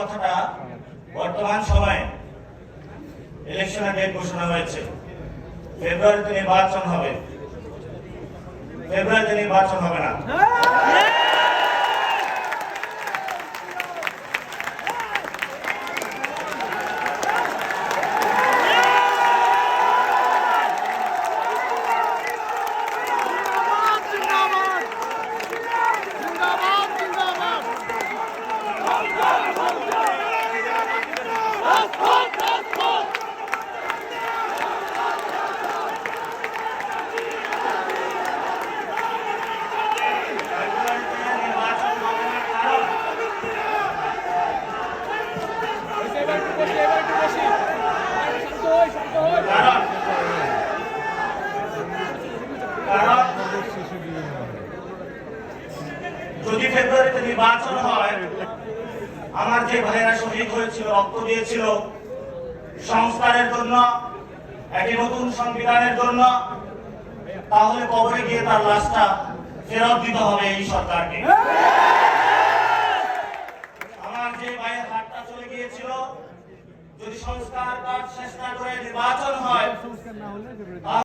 কথাটা বর্তমান সময়ে ইলেকশনের ডেট ঘোষণা হয়েছে, ফেব্রুয়ারিতে নির্বাচন হবে। ফেব্রুয়ারিতে নির্বাচন হবে না। যদি ফেব্রুয়ারিতে নির্বাচন হয়, আমার যে ভাইয়েরা শহীদ হয়েছিল, রক্ত দিয়েছিল সংস্কারের জন্য, একটি নতুন সংবিধানের জন্য, তাহলে কবরে গিয়ে তার লাশটা ফেরত দিতে হবে এই সরকারকে। আমার যে ভাইয়ের হাতটা চলে গিয়েছিল, যদি সংস্কার কাজ শেষ না করে নির্বাচন হয়